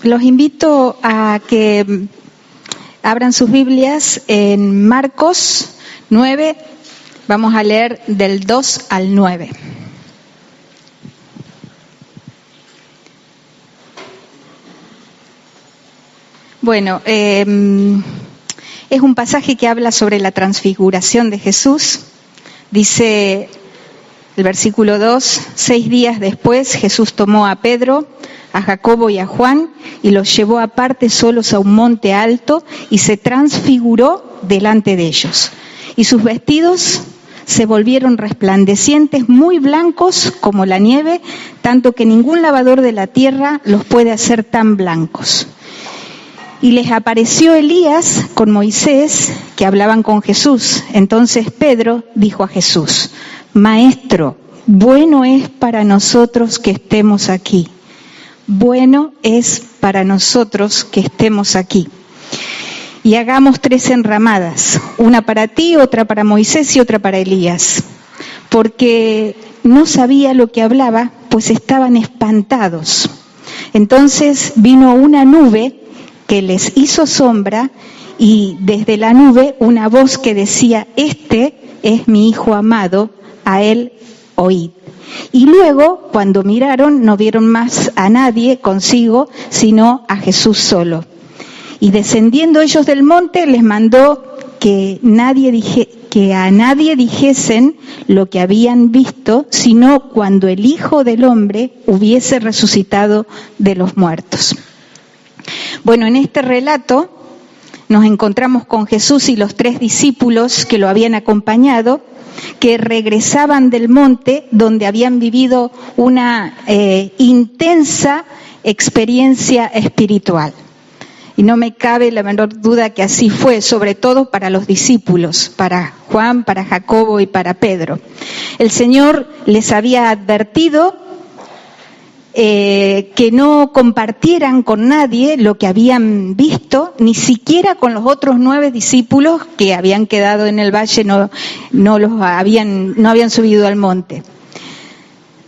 Los invito a que abran sus Biblias en Marcos 9, vamos a leer del 2 al 9. Bueno, es un pasaje que habla sobre la transfiguración de Jesús. Dice el versículo 2, 6 días después Jesús tomó a Pedro, a Jacobo y a Juan y los llevó aparte solos a un monte alto y se transfiguró delante de ellos. Y sus vestidos se volvieron resplandecientes, muy blancos como la nieve, tanto que ningún lavador de la tierra los puede hacer tan blancos. Y les apareció Elías con Moisés, que hablaban con Jesús. Entonces Pedro dijo a Jesús: Maestro, bueno es para nosotros que estemos aquí. Bueno es para nosotros que estemos aquí. Y hagamos 3 enramadas, una para ti, otra para Moisés y otra para Elías. Porque no sabía lo que hablaba, pues estaban espantados. Entonces vino una nube que les hizo sombra, y desde la nube una voz que decía: Este es mi Hijo amado, a él oíd. Y luego, cuando miraron, no vieron más a nadie consigo, sino a Jesús solo. Y descendiendo ellos del monte, les mandó que a nadie dijesen lo que habían visto, sino cuando el Hijo del Hombre hubiese resucitado de los muertos. Bueno, en este relato nos encontramos con Jesús y los 3 discípulos que lo habían acompañado, que regresaban del monte donde habían vivido una intensa experiencia espiritual. Y no me cabe la menor duda que así fue, sobre todo para los discípulos, para Juan, para Jacobo y para Pedro. El Señor les había advertido que no compartieran con nadie lo que habían visto, ni siquiera con los otros 9 discípulos que habían quedado en el valle, no habían subido al monte.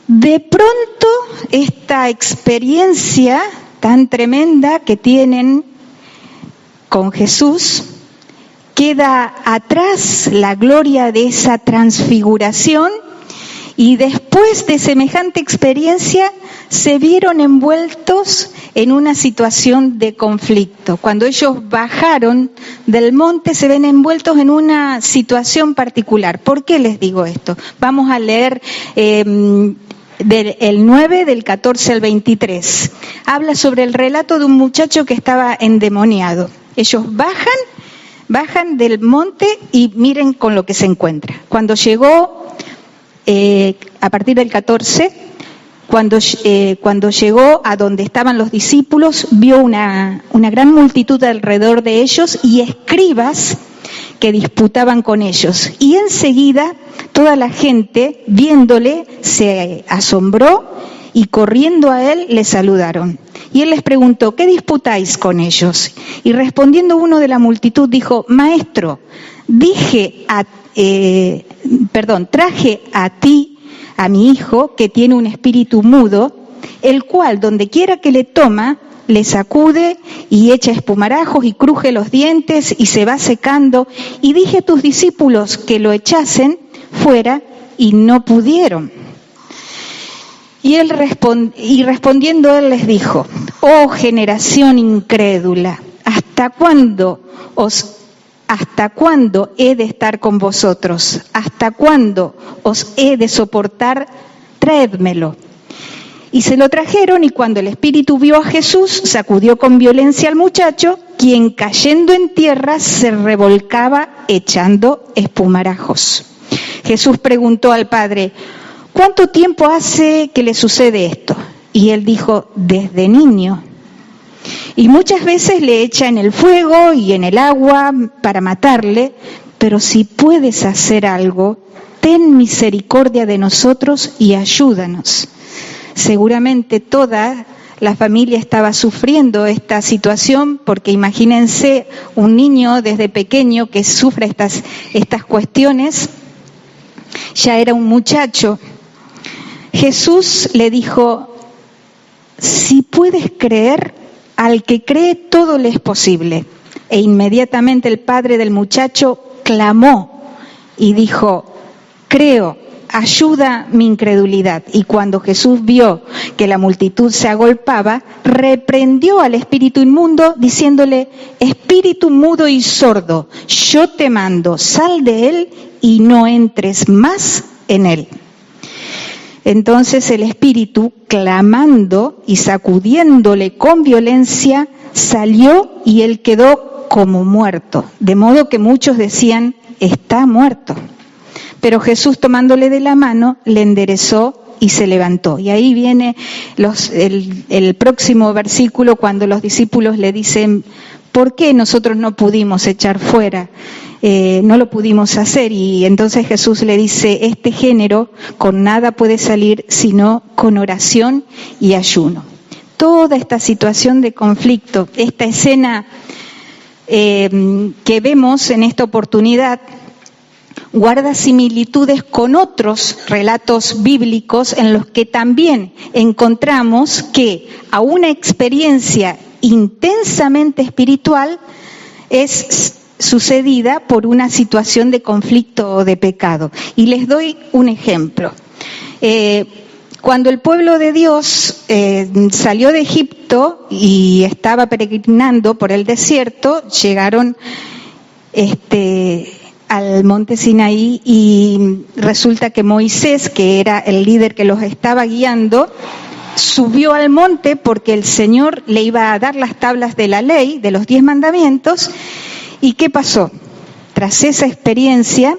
De pronto, esta experiencia tan tremenda que tienen con Jesús, queda atrás la gloria de esa transfiguración, y después de semejante experiencia se vieron envueltos en una situación de conflicto. Cuando ellos bajaron del monte se ven envueltos en una situación particular. ¿Por qué les digo esto? Vamos a leer el 9 del 14 al 23. Habla sobre el relato de un muchacho que estaba endemoniado. Ellos bajan del monte y miren con lo que se encuentra. Cuando llegó, a partir del 14, cuando llegó a donde estaban los discípulos, vio una gran multitud alrededor de ellos y escribas que disputaban con ellos. Y enseguida toda la gente, viéndole, se asombró y corriendo a él le saludaron. Y él les preguntó: ¿qué disputáis con ellos? Y respondiendo uno de la multitud dijo: Maestro, traje a ti a mi hijo que tiene un espíritu mudo, el cual donde quiera que le toma, le sacude y echa espumarajos y cruje los dientes y se va secando. Y dije a tus discípulos que lo echasen fuera y no pudieron. Y respondiendo él les dijo: oh generación incrédula, ¿hasta cuándo he de estar con vosotros? ¿Hasta cuándo os he de soportar? Traédmelo. Y se lo trajeron, y cuando el espíritu vio a Jesús, sacudió con violencia al muchacho, quien cayendo en tierra se revolcaba echando espumarajos. Jesús preguntó al padre: ¿cuánto tiempo hace que le sucede esto? Y él dijo: desde niño. Y muchas veces le echa en el fuego y en el agua para matarle, pero si puedes hacer algo, ten misericordia de nosotros y ayúdanos. Seguramente toda la familia estaba sufriendo esta situación, porque imagínense un niño desde pequeño que sufre estas cuestiones. Ya era un muchacho. Jesús le dijo: si puedes creer, al que cree todo le es posible. E inmediatamente el padre del muchacho clamó y dijo: creo, ayuda mi incredulidad. Y cuando Jesús vio que la multitud se agolpaba, reprendió al espíritu inmundo, diciéndole: espíritu mudo y sordo, yo te mando, sal de él y no entres más en él. Entonces el espíritu, clamando y sacudiéndole con violencia, salió y él quedó como muerto, de modo que muchos decían: está muerto. Pero Jesús, tomándole de la mano, le enderezó y se levantó. Y ahí viene el próximo versículo, cuando los discípulos le dicen: ¿por qué nosotros no pudimos echar fuera? No lo pudimos hacer. Y entonces Jesús le dice: este género con nada puede salir sino con oración y ayuno. Toda esta situación de conflicto, esta escena que vemos en esta oportunidad, guarda similitudes con otros relatos bíblicos en los que también encontramos que a una experiencia intensamente espiritual es sucedida por una situación de conflicto o de pecado. Y les doy un ejemplo. Cuando el pueblo de Dios salió de Egipto y estaba peregrinando por el desierto, llegaron al monte Sinaí, y resulta que Moisés, que era el líder que los estaba guiando, subió al monte porque el Señor le iba a dar las tablas de la ley, de los 10 mandamientos. ¿Y qué pasó? Tras esa experiencia,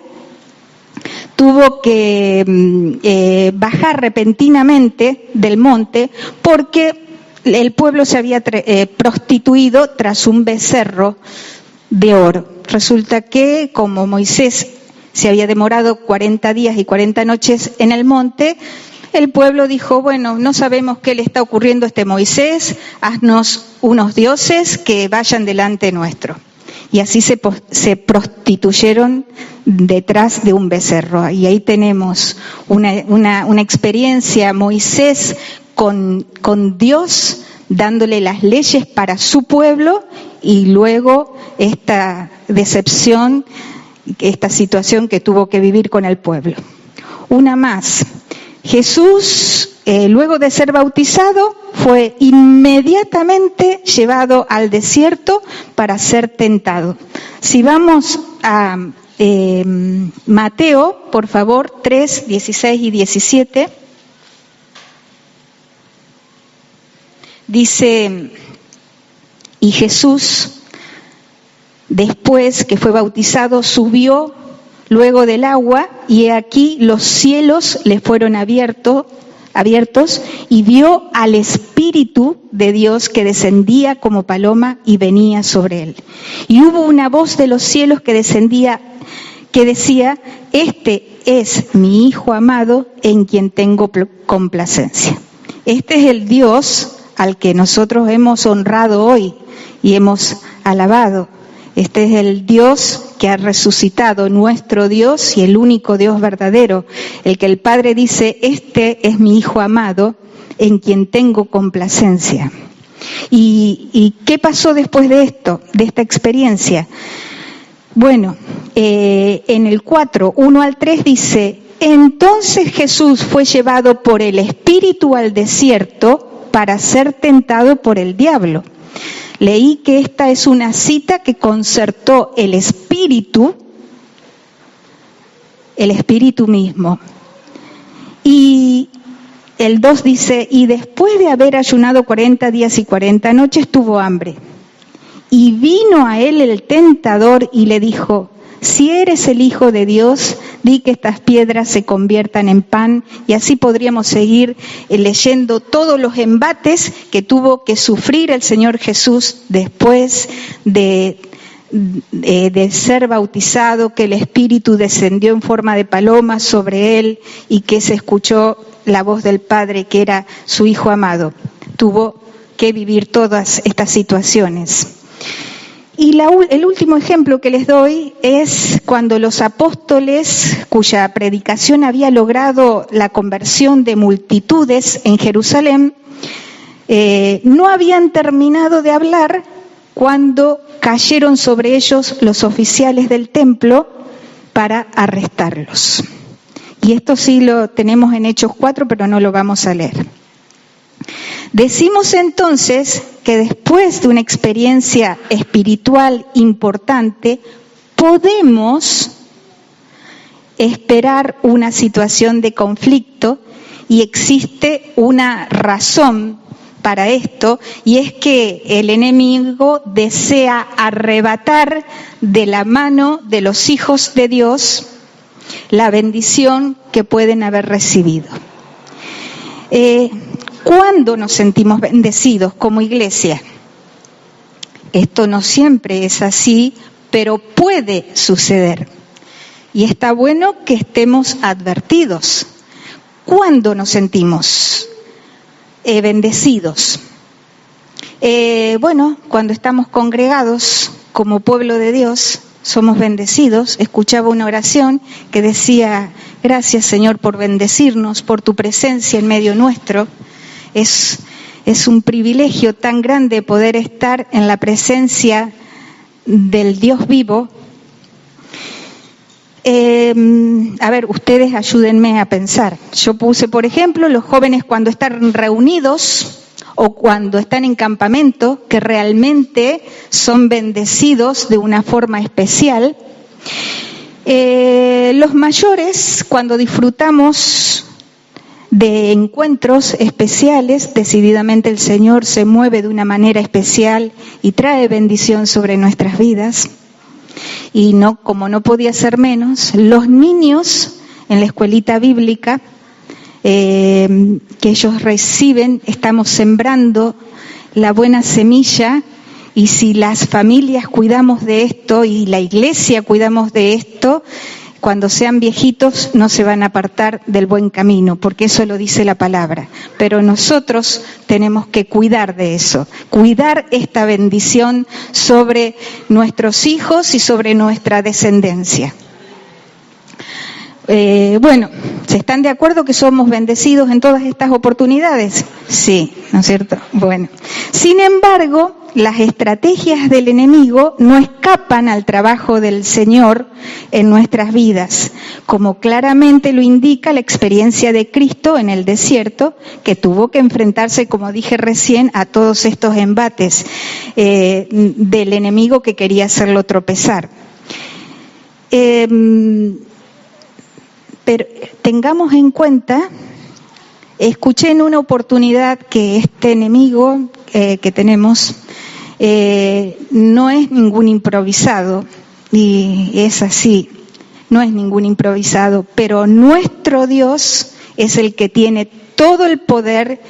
tuvo que bajar repentinamente del monte porque el pueblo se había prostituido tras un becerro de oro. Resulta que, como Moisés se había demorado 40 días y 40 noches en el monte, el pueblo dijo: bueno, no sabemos qué le está ocurriendo a este Moisés, haznos unos dioses que vayan delante nuestro. Y así se prostituyeron detrás de un becerro. Y ahí tenemos una experiencia, Moisés con Dios, dándole las leyes para su pueblo, y luego esta decepción, esta situación que tuvo que vivir con el pueblo. Una más. Jesús, luego de ser bautizado, fue inmediatamente llevado al desierto para ser tentado. Si vamos a Mateo, por favor, 3, 16 y 17, dice: y Jesús, después que fue bautizado, subió luego del agua, y he aquí los cielos le fueron abiertos, y vio al Espíritu de Dios que descendía como paloma y venía sobre él. Y hubo una voz de los cielos que descendía, que decía: este es mi Hijo amado, en quien tengo complacencia. Este es el Dios al que nosotros hemos honrado hoy y hemos alabado. Este es el Dios que ha resucitado, nuestro Dios y el único Dios verdadero, el que el Padre dice: este es mi Hijo amado, en quien tengo complacencia. ¿Y qué pasó después de esto, de esta experiencia? Bueno, en el 4, 1 al 3 dice: entonces Jesús fue llevado por el Espíritu al desierto para ser tentado por el diablo. Leí que esta es una cita que concertó el Espíritu mismo. Y el 2 dice: y después de haber ayunado 40 días y 40 noches tuvo hambre. Y vino a él el tentador y le dijo: si eres el Hijo de Dios, di que estas piedras se conviertan en pan. Y así podríamos seguir leyendo todos los embates que tuvo que sufrir el Señor Jesús después de ser bautizado, que el Espíritu descendió en forma de paloma sobre él y que se escuchó la voz del Padre, que era su Hijo amado. Tuvo que vivir todas estas situaciones. Y el último ejemplo que les doy es cuando los apóstoles, cuya predicación había logrado la conversión de multitudes en Jerusalén, No habían terminado de hablar cuando cayeron sobre ellos los oficiales del templo para arrestarlos. Y esto sí lo tenemos en Hechos 4, pero no lo vamos a leer. Decimos entonces que después de una experiencia espiritual importante, podemos esperar una situación de conflicto, y existe una razón para esto, y es que el enemigo desea arrebatar de la mano de los hijos de Dios la bendición que pueden haber recibido. ¿Cuándo nos sentimos bendecidos como iglesia? Esto no siempre es así, pero puede suceder. Y está bueno que estemos advertidos. ¿Cuándo nos sentimos bendecidos? Cuando estamos congregados como pueblo de Dios, somos bendecidos. Escuchaba una oración que decía: gracias, Señor, por bendecirnos, por tu presencia en medio nuestro. Es un privilegio tan grande poder estar en la presencia del Dios vivo. Ustedes ayúdenme a pensar. Yo puse, por ejemplo, los jóvenes cuando están reunidos o cuando están en campamento, que realmente son bendecidos de una forma especial. Los mayores, cuando disfrutamos de encuentros especiales, decididamente el Señor se mueve de una manera especial y trae bendición sobre nuestras vidas. Y no, como no podía ser menos, los niños en la escuelita bíblica que ellos reciben, estamos sembrando la buena semilla, y si las familias cuidamos de esto y la iglesia cuidamos de esto, cuando sean viejitos no se van a apartar del buen camino, porque eso lo dice la palabra. Pero nosotros tenemos que cuidar de eso, cuidar esta bendición sobre nuestros hijos y sobre nuestra descendencia. ¿Se están de acuerdo que somos bendecidos en todas estas oportunidades? Sí, ¿no es cierto? Bueno, sin embargo, las estrategias del enemigo no escapan al trabajo del Señor en nuestras vidas, como claramente lo indica la experiencia de Cristo en el desierto, que tuvo que enfrentarse, como dije recién, a todos estos embates del enemigo que quería hacerlo tropezar. Pero tengamos en cuenta, escuché en una oportunidad que este enemigo que tenemos no es ningún improvisado, y es así, no es ningún improvisado, pero nuestro Dios es el que tiene todo el poder,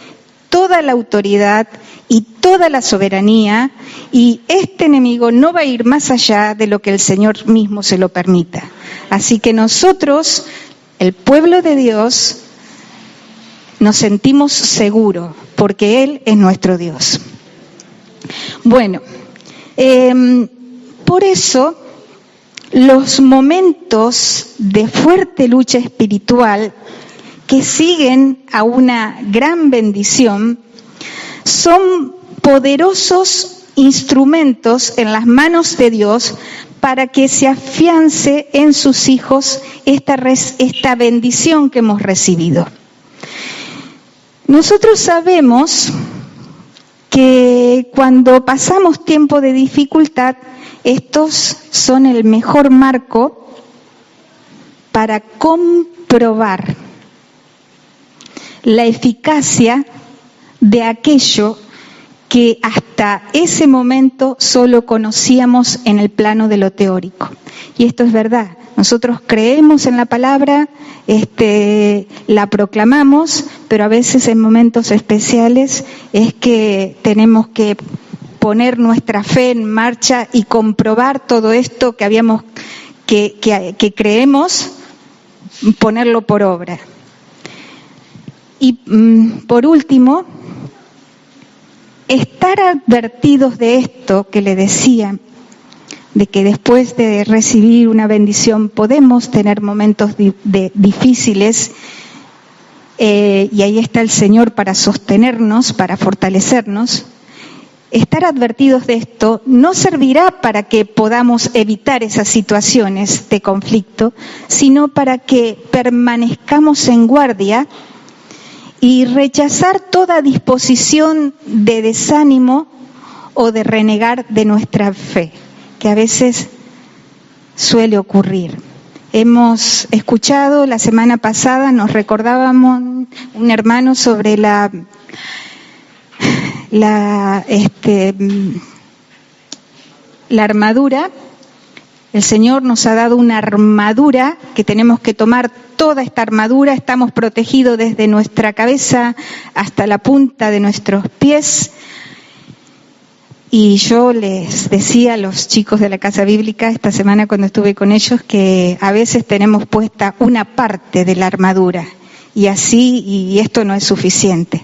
toda la autoridad y toda la soberanía, y este enemigo no va a ir más allá de lo que el Señor mismo se lo permita. Así que nosotros, el pueblo de Dios, nos sentimos seguros porque Él es nuestro Dios. Bueno, por eso los momentos de fuerte lucha espiritual que siguen a una gran bendición son poderosos instrumentos en las manos de Dios para que se afiance en sus hijos esta bendición que hemos recibido. Nosotros sabemos que cuando pasamos tiempo de dificultad, estos son el mejor marco para comprobar la eficacia de aquello que hasta ese momento solo conocíamos en el plano de lo teórico. Y esto es verdad. Nosotros creemos en la palabra, la proclamamos, pero a veces en momentos especiales es que tenemos que poner nuestra fe en marcha y comprobar todo esto que creemos, ponerlo por obra. Y por último, estar advertidos de esto que le decía, de que después de recibir una bendición podemos tener momentos difíciles, y ahí está el Señor para sostenernos, para fortalecernos. Estar advertidos de esto no servirá para que podamos evitar esas situaciones de conflicto, sino para que permanezcamos en guardia y rechazar toda disposición de desánimo o de renegar de nuestra fe, que a veces suele ocurrir. Hemos escuchado la semana pasada, nos recordábamos un hermano sobre la armadura. El Señor nos ha dado una armadura que tenemos que tomar toda esta armadura. Estamos protegidos desde nuestra cabeza hasta la punta de nuestros pies. Y yo les decía a los chicos de la Casa Bíblica esta semana cuando estuve con ellos que a veces tenemos puesta una parte de la armadura y esto no es suficiente.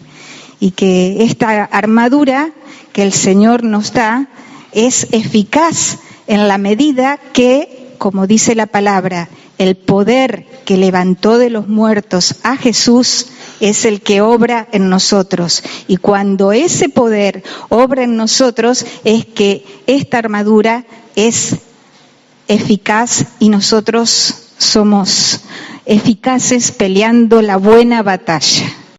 Y que esta armadura que el Señor nos da es eficaz en la medida que, como dice la palabra, el poder que levantó de los muertos a Jesús es el que obra en nosotros. Y cuando ese poder obra en nosotros es que esta armadura es eficaz y nosotros somos eficaces peleando la buena batalla.